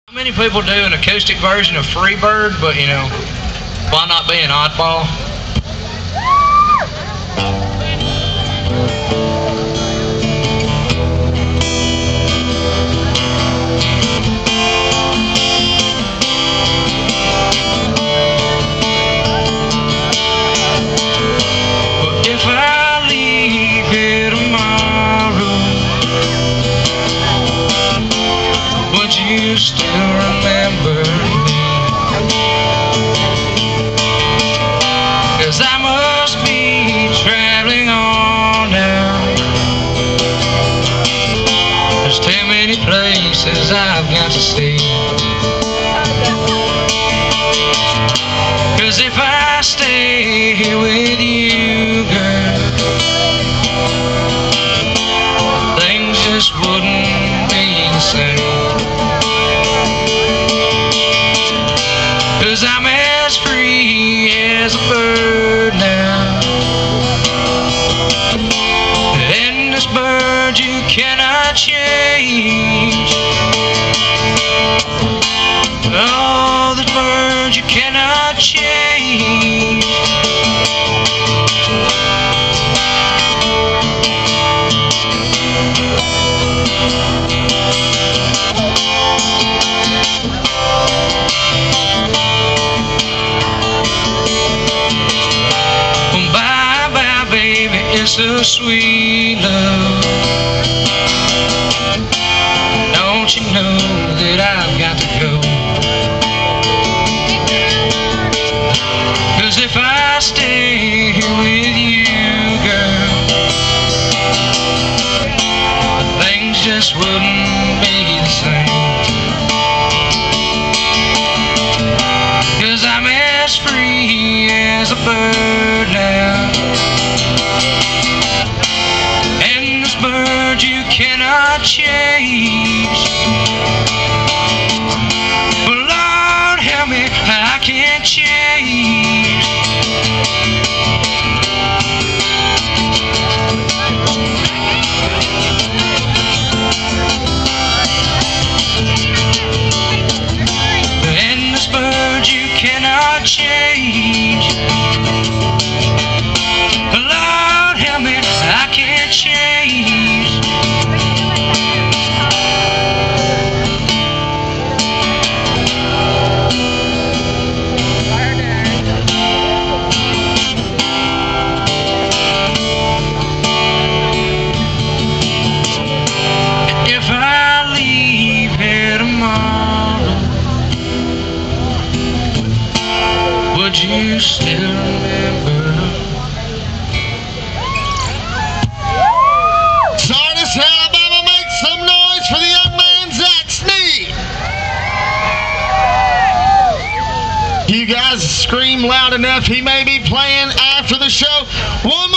How many people do an acoustic version of Freebird, but you know, why not be an oddball? But if I leave here tomorrow, would you still remember me? 'Cause I must be traveling on now. There's too many places I've got to see. 'Cause if I stay here with you, girl, things just wouldn't be the same. 'Cause I'm as free as a bird now, and this bird you cannot change. Oh, this bird you cannot change. It's a sweet love. Don't you know that I've got to go? 'Cause if I stay here with you, girl, things just wouldn't be the same. 'Cause I'm as free as a bird now, and this bird you cannot change. But Lord help me, I can't change. And this bird you cannot change. But Lord help me, I can't change. If I leave here tomorrow, would you still remember? Alabama, make some noise for the young man, Zack, Snead. You guys scream loud enough. He may be playing after the show. One